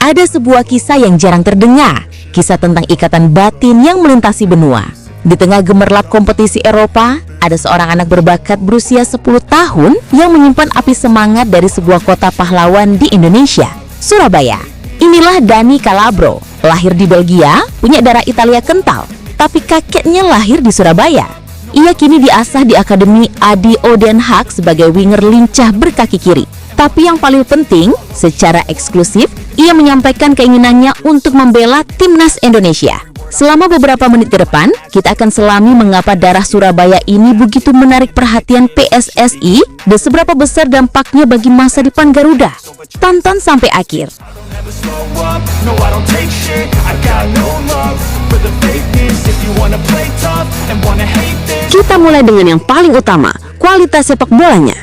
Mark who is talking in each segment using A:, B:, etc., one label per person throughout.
A: ada sebuah kisah yang jarang terdengar, kisah tentang ikatan batin yang melintasi benua. Di tengah gemerlap kompetisi Eropa, ada seorang anak berbakat berusia 10 tahun yang menyimpan api semangat dari sebuah kota pahlawan di Indonesia, Surabaya. Inilah Dani Calabro, lahir di Belgia, punya darah Italia kental, tapi kakeknya lahir di Surabaya. Ia kini diasah di Akademi ADO Den Haag sebagai winger lincah berkaki kiri. Tapi yang paling penting, secara eksklusif, ia menyampaikan keinginannya untuk membela timnas Indonesia. Selama beberapa menit ke depan, kita akan selami mengapa darah Surabaya ini begitu menarik perhatian PSSI dan seberapa besar dampaknya bagi masa depan Garuda. Tonton sampai akhir. Kita mulai dengan yang paling utama, kualitas sepak bolanya.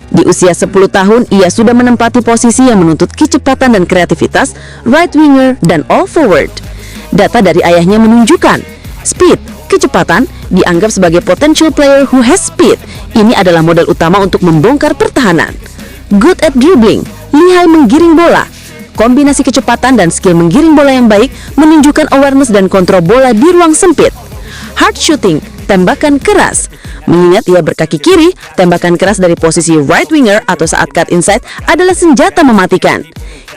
A: Di usia 10 tahun, ia sudah menempati posisi yang menuntut kecepatan dan kreativitas, right winger dan all forward. Data dari ayahnya menunjukkan, speed, kecepatan, dianggap sebagai potential player who has speed. Ini adalah modal utama untuk membongkar pertahanan. Good at dribbling, lihai menggiring bola. Kombinasi kecepatan dan skill menggiring bola yang baik menunjukkan awareness dan kontrol bola di ruang sempit. Hard shooting, tembakan keras. Mengingat ia berkaki kiri, tembakan keras dari posisi right winger atau saat cut inside adalah senjata mematikan.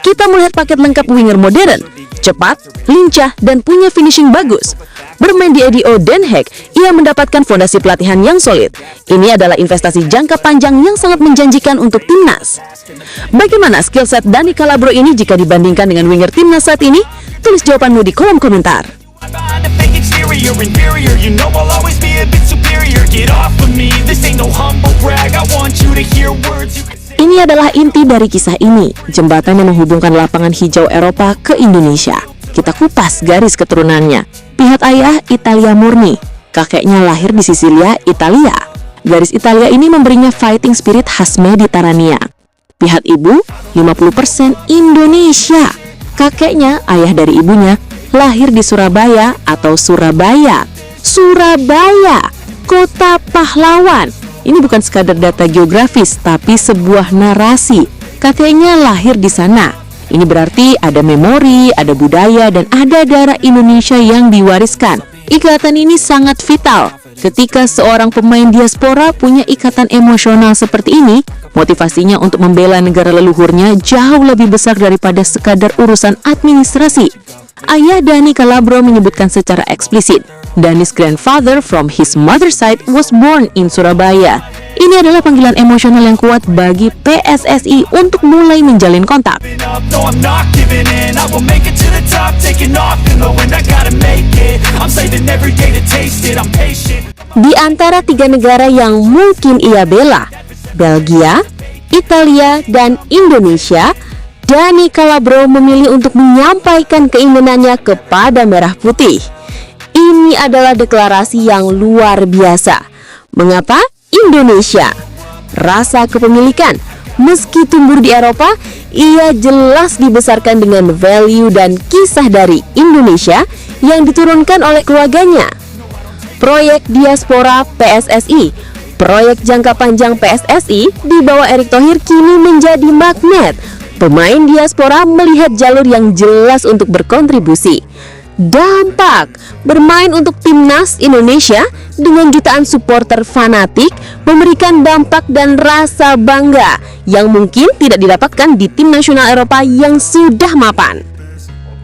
A: Kita melihat paket lengkap winger modern, cepat, lincah, dan punya finishing bagus. Bermain di ADO Den Haag, ia mendapatkan fondasi pelatihan yang solid. Ini adalah investasi jangka panjang yang sangat menjanjikan untuk timnas. Bagaimana skill set Dani Calabro ini jika dibandingkan dengan winger timnas saat ini? Tulis jawabanmu di kolom komentar. Ini adalah inti dari kisah ini, jembatan yang menghubungkan lapangan hijau Eropa ke Indonesia. Kita kupas garis keturunannya. Pihak ayah Italia murni, kakeknya lahir di Sisilia, Italia. Garis Italia ini memberinya fighting spirit khas Mediterania. Pihak ibu, 50% Indonesia. Kakeknya, ayah dari ibunya, lahir di Surabaya atau Surabaya. Surabaya, kota pahlawan. Ini bukan sekadar data geografis, tapi sebuah narasi. Kakeknya lahir di sana. Ini berarti ada memori, ada budaya, dan ada darah Indonesia yang diwariskan. Ikatan ini sangat vital. Ketika seorang pemain diaspora punya ikatan emosional seperti ini, motivasinya untuk membela negara leluhurnya jauh lebih besar daripada sekadar urusan administrasi. Ayah Dani Calabro menyebutkan secara eksplisit, Dani's grandfather from his mother's side was born in Surabaya. Ini adalah panggilan emosional yang kuat bagi PSSI untuk mulai menjalin kontak. Di antara 3 negara yang mungkin ia bela, Belgia, Italia, dan Indonesia, Dani Calabro memilih untuk menyampaikan keinginannya kepada Merah Putih. Ini adalah deklarasi yang luar biasa. Mengapa Indonesia? Rasa kepemilikan. Meski tumbuh di Eropa, ia jelas dibesarkan dengan value dan kisah dari Indonesia yang diturunkan oleh keluarganya. Proyek Diaspora PSSI, proyek jangka panjang PSSI di bawah Erick Thohir kini menjadi magnet. Pemain diaspora melihat jalur yang jelas untuk berkontribusi. Dampak bermain untuk timnas Indonesia dengan jutaan supporter fanatik memberikan dampak dan rasa bangga yang mungkin tidak didapatkan di tim nasional Eropa yang sudah mapan.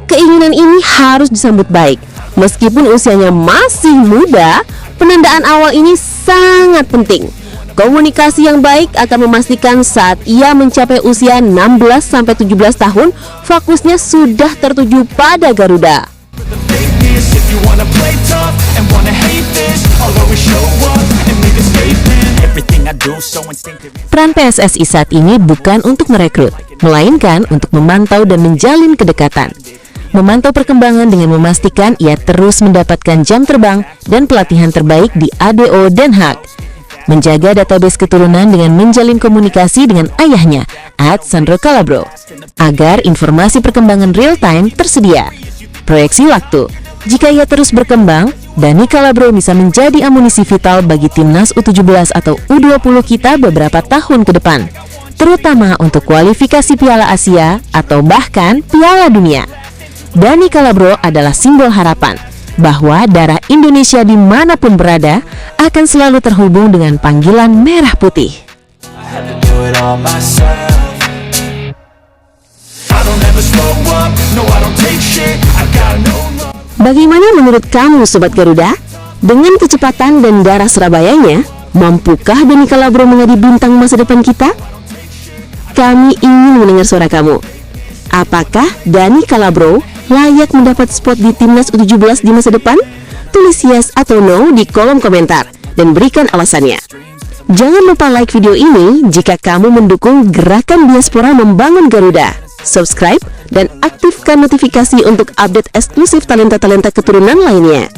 A: Keinginan ini harus disambut baik. Meskipun usianya masih muda, penandaan awal ini sangat penting. Komunikasi yang baik akan memastikan saat ia mencapai usia 16-17 tahun, fokusnya sudah tertuju pada Garuda. Peran PSSI saat ini bukan untuk merekrut, melainkan untuk memantau dan menjalin kedekatan. Memantau perkembangan dengan memastikan ia terus mendapatkan jam terbang dan pelatihan terbaik di ADO Den Haag. Menjaga database keturunan dengan menjalin komunikasi dengan ayahnya, @Sandro Calabro, agar informasi perkembangan real-time tersedia. Proyeksi waktu. Jika ia terus berkembang, Dani Calabro bisa menjadi amunisi vital bagi timnas U17 atau U20 kita beberapa tahun ke depan. terutama untuk kualifikasi Piala Asia atau bahkan Piala Dunia. Dani Calabro adalah simbol harapan bahwa darah Indonesia dimanapun berada akan selalu terhubung dengan panggilan merah putih. Bagaimana menurut kamu Sobat Garuda? Dengan kecepatan dan darah Surabayanya, mampukah Dani Calabro menjadi bintang masa depan kita? Kami ingin mendengar suara kamu. Apakah Dani Calabro layak mendapat spot di Timnas U17 di masa depan? Tulis yes atau no di kolom komentar dan berikan alasannya. Jangan lupa like video ini jika kamu mendukung gerakan diaspora membangun Garuda. Subscribe dan aktifkan notifikasi untuk update eksklusif talenta-talenta keturunan lainnya.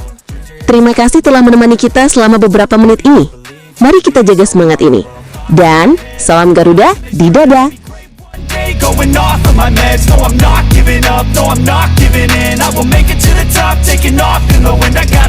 A: Terima kasih telah menemani kita selama beberapa menit ini. Mari kita jaga semangat ini. Dan salam Garuda di dada.
B: Going off of my meds, no I'm not giving up, no I'm not giving in. I will make it to the top, taking off in the wind. I got